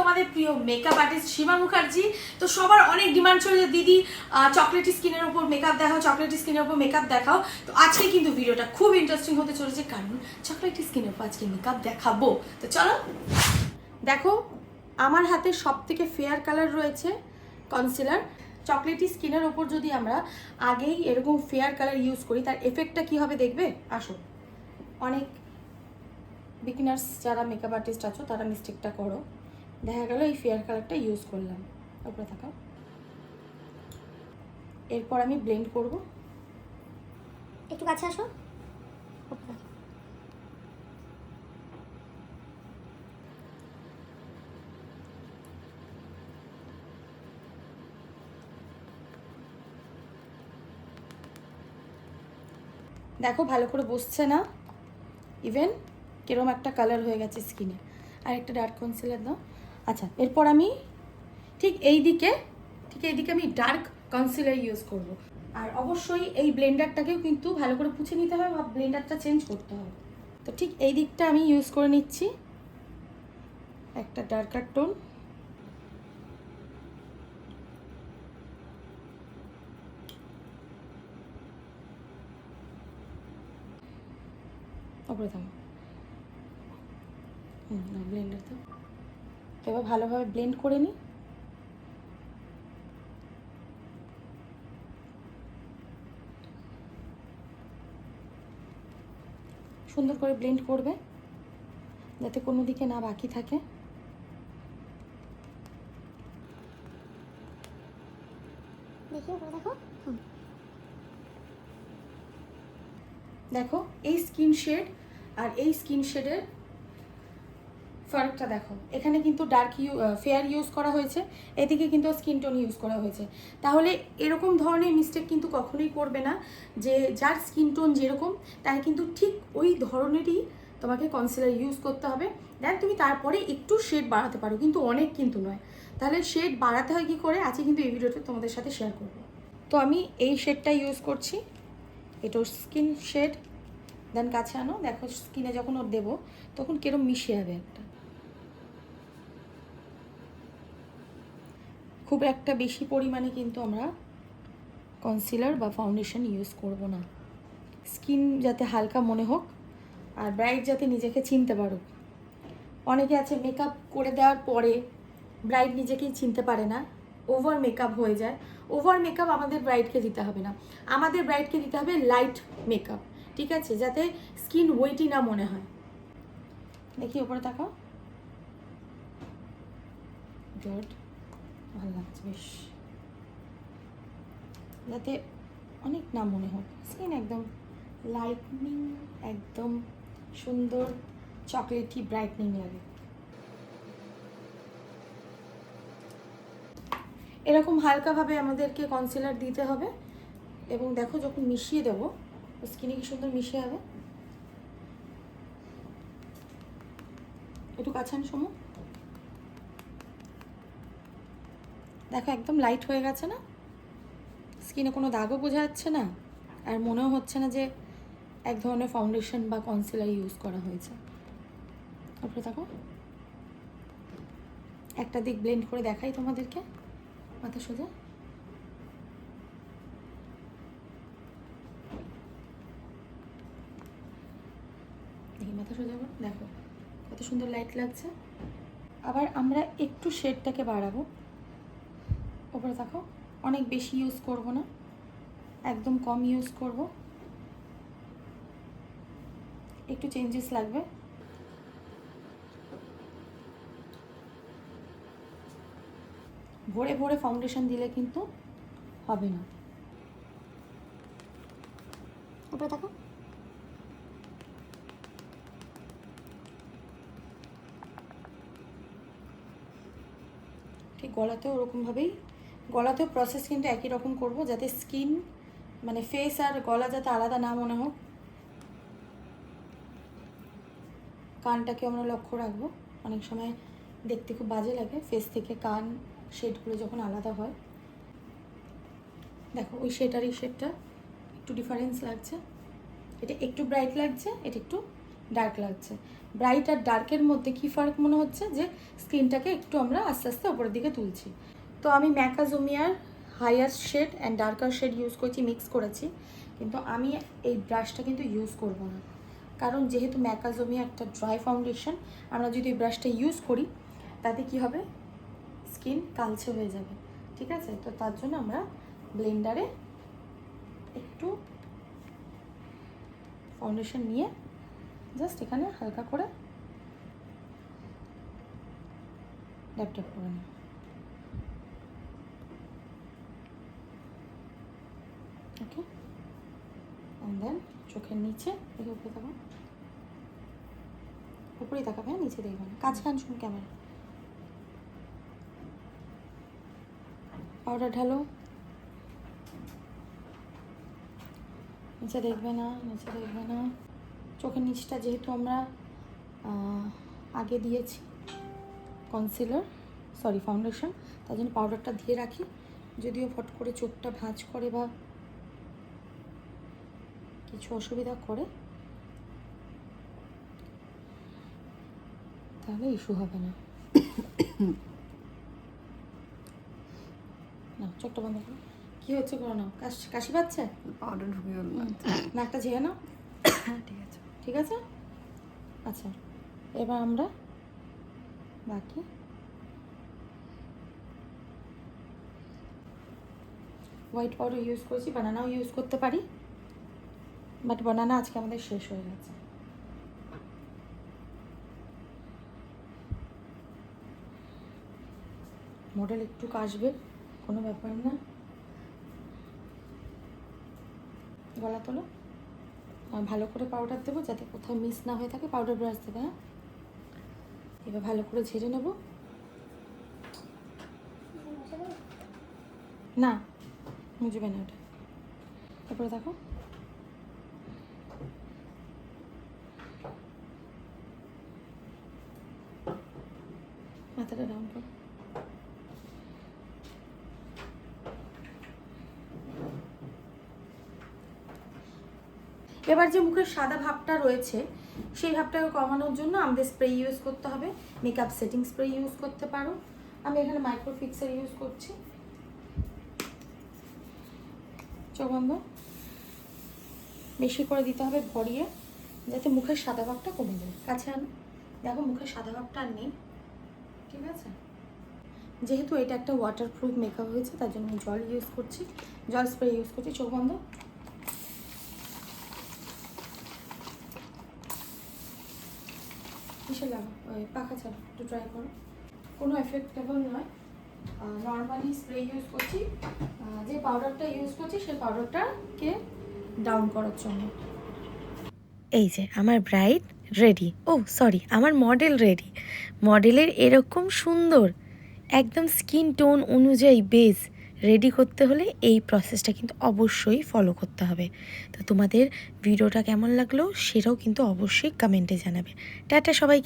তোমাদের প্রিয় makeup artist সীমা মুখার্জি। তো সবার অনেক ডিমান্ড ছিল যে দিদি চকলেটি স্কিনের উপর মেকআপ দেখাও, চকলেটি স্কিনের উপর মেকআপ দেখাও। তো আজকে কিন্তু ভিডিওটা খুব ইন্টারেস্টিং হতে চলেছে, কারণ চকলেটি স্কিনের উপর আজকে মেকআপ দেখাবো। তো চলো দেখো, আমার হাতে সব থেকে ফেয়ার কালার রয়েছে কনসিলার। চকলেটি স্কিনের ওপর যদি আমরা আগেই এরকম ফেয়ার কালার ইউজ করি, তার এফেক্টটা কী হবে দেখবে। আসো, অনেক বিগিনার্স যারা মেকআপ আর্টিস্ট আছো তারা মিস্টেকটা করো। দেখা গেল এই ফেয়ার কালারটা ইউজ করলাম, তারপরে থাকা, এরপর আমি ব্লেন্ড করব। একটু কাছে আসো। দেখো ভালো করে বসছে না, ইভেন কিরম একটা কালার হয়ে গেছে স্কিনে। আর একটা ডার্ক কনসিলার দাও। আচ্ছা, এরপর আমি ঠিক এই দিকে আমি ডার্ক কনসিলার ইউজ করব। আর অবশ্যই এই ব্লেন্ডারটাকেও কিন্তু ভালো করে পুছে নিতে হবে বা ব্লেন্ডারটা চেঞ্জ করতে হবে। তো ঠিক এই দিকটা আমি ইউজ করে নিচ্ছি একটা ডার্কার টোন। ওপরে থাকো, ব্লেন্ডার তো এবার ভালোভাবে ব্লেন্ড করে নিই। সুন্দর করে ব্লেন্ড করবে যাতে কোনো দিকে না বাকি থাকে। দেখো এই স্কিন শেড আর এই স্কিন শেডের ফারাকটা দেখো। এখানে কিন্তু ডার্ক ফেয়ার ইউজ করা হয়েছে, এদিকে কিন্তু স্কিন টোন ইউজ করা হয়েছে। তাহলে এরকম ধরনের মিস্টেক কিন্তু কখনোই করবে না, যে যার স্কিন টোন যেরকম তার কিন্তু ঠিক ওই ধরনেরই তোমাকে কনসিলার ইউজ করতে হবে। দেন তুমি তারপরে একটু শেড বাড়াতে পারো, কিন্তু অনেক কিন্তু নয়। তাহলে শেড বাড়াতে হয় কী করে, আজকে কিন্তু এই ভিডিওটা তোমাদের সাথে শেয়ার করবো। তো আমি এই শেডটা ইউজ করছি, এটা স্কিন শেড। দেন কাছে আনো, দেখো স্কিনে যখন ওর দেবো তখন কিরম মিশে যাবে একটা। খুব একটা বেশি পরিমাণে কিন্তু আমরা কনসিলার বা ফাউন্ডেশন ইউজ করব না। স্কিন যাতে হালকা মনে হোক আর ব্রাইট যাতে নিজেকে চিনতে পারুক। অনেকে আছে মেকআপ করে দেওয়ার পরে ব্রাইট নিজেকেই চিনতে পারে না, ওভার মেকআপ হয়ে যায়। ওভার মেকআপ আমাদের ব্রাইটকে দিতে হবে না, আমাদের ব্রাইটকে দিতে হবে লাইট মেকআপ, ঠিক আছে, যাতে স্কিন ওয়েটি না মনে হয়। দেখি ওপরে তাকাও, গুড, ভালো লাগছে বেশ, যাতে অনেক না মনে হোক। স্কিন একদম লাইটনিং, একদম সুন্দর চকলেটি ব্রাইটনিং লাগে। এরকম হালকাভাবে আমাদেরকে কনসিলার দিতে হবে। এবং দেখো যখন মিশিয়ে দেবো স্কিনে কি সুন্দর মিশে যাবে। একটু কাছান সময়, দেখো একদম লাইট হয়ে গেছে না, স্কিনে কোনো দাগও বোঝা যাচ্ছে না, আর মনেও হচ্ছে না যে এক ধরনের ফাউন্ডেশন বা কনসিলার ইউজ করা হয়েছে। তারপরে দেখো একটা দিক ব্লেন্ড করে দেখাই তোমাদেরকে, মাথা সোজা, দেখি মাথা সোজা করো, দেখো কত সুন্দর লাইট লাগছে। আবার আমরা একটু শেডটাকে বাড়াবো। ওপরে দেখো অনেক বেশি ইউজ করব না, একদম কম ইউজ করব, একটু চেঞ্জেস লাগবে। ভরে ভরে ফাউন্ডেশন দিলে কিন্তু হবে না। উপরে দেখো, ঠিক গলাতেও ওরকমভাবেই, গলাতেও প্রসেস কিন্তু একই রকম করব, যাতে স্কিন মানে ফেস আর গলা যাতে আলাদা না মনে হোক। কানটাকে আমরা লক্ষ্য রাখবো, অনেক সময় দেখতে খুব বাজে লাগে ফেস থেকে কান শেডগুলো যখন আলাদা হয়। দেখো ওই শেড আর এই শেডটা একটু ডিফারেন্স লাগছে, এটা একটু ব্রাইট লাগছে, এটা একটু ডার্ক লাগছে। ব্রাইট আর ডার্কের মধ্যে কি ফারাক মনে হচ্ছে, যে স্কিনটাকে একটু আমরা আস্তে আস্তে ওপরের দিকে তুলছি। তো আমি ম্যাকাজোমিয়ার higher shade and darker shade use করেছি, মিক্স করেছি, কিন্তু আমি এই ব্রাশটা কিন্তু ইউজ করব না, কারণ যেহেতু ম্যাকাজোমিয়া একটা ড্রাই ফাউন্ডেশন, আমরা যদি এই ব্রাশটা ইউজ করি তাতে কি হবে, স্কিন কালচে হয়ে যাবে, ঠিক আছে? তো তার জন্য আমরা ব্লেন্ডারে একটু ফাউন্ডেশন নিয়ে জাস্ট এখানে হালকা করে ড্যাপ ড্যাপ করে নিই। ওকে, অ্যান্ড দেন চোখের নিচে দেখে উপরে তাকাও, উপরেই তাকাবে, হ্যাঁ নিচে দেখবে না, কাজ কান শুন ক্যামেরা। পাউডার ঢালো, নিচে দেখবে না, নিচে দেখবে না। চোখের নিচটা যেহেতু আমরা আগে দিয়েছি কনসিলার, সরি ফাউন্ডেশন, তার জন্য পাউডারটা দিয়ে রাখি, যদিও ফট করে চোখটা ভাঁজ করে বা কিছু অসুবিধা করে তাহলে ইস্যু হবে না। না, চোখটা বন্ধ করো। কী হচ্ছে করো না, কাশি পাচ্ছে? পাউডার ঢুকে গেল। নাকটা ঝেড়ে নাও। ঠিক আছে, ঠিক আছে, আচ্ছা এবার আমরা বাকি হোয়াইট পাউডার ইউজ করেছি, বানানাও ইউজ করতে পারি, বাট বানানা আজকে আমাদের শেষ হয়ে গেছে। মডেল একটু কাশবে, কোনো ব্যাপার না। গলা তোলো, ভালো করে পাউডার দেবো যাতে কোথাও মিস না হয়ে থাকে, পাউডার ব্রাশ দেবে। হ্যাঁ, এবার ভালো করে ঝেড়ে নেব। না মুজবে না ওটা, তারপরে দেখো মাথাটা ডাউন করো। এবার যে মুখের সাদা ভাবটা রয়েছে সেই ভাবটাকে কমানোর জন্য আমাদের স্প্রে ইউজ করতে হবে। মেকআপ সেটিং স্প্রে ইউজ করতে পারো, আমি এখানে মাইক্রোফিক্সার ইউজ করছি। চোখ বন্ধ, বেশি করে দিতে হবে ভরিয়ে, যাতে মুখের সাদা ভাবটা কমে যায়। কাছে আনো, দেখো মুখের সাদা ভাবটা আর নেই, ঠিক আছে? যেহেতু এটা একটা ওয়াটারপ্রুফ মেকআপ হয়েছে তার জন্য আমি জল ইউজ করছি, জল স্প্রে ইউজ করছি। চোখ বন্ধ, কিসে লাগো, ওই পাখা ছাড়ো, একটু ট্রাই করো, কোনো এফেক্টেবল নয়, নর্মালি স্প্রে ইউজ করছি। যে পাউডারটা ইউজ করছি সেই পাউডারটাকে ডাউন করার জন্য। এই যে আমার ব্রাইড রেডি, ও সরি আমার মডেল রেডি। মডেলের এরকম সুন্দর একদম স্কিন টোন অনুযায়ী বেস রেডি করতে হলে এই প্রসেসটা কিন্তু অবশ্যই ফলো করতে হবে। তো তোমাদের ভিডিওটা কেমন লাগলো সেটাও কিন্তু অবশ্যই কমেন্টে জানাবে। টাটা সবাইকে।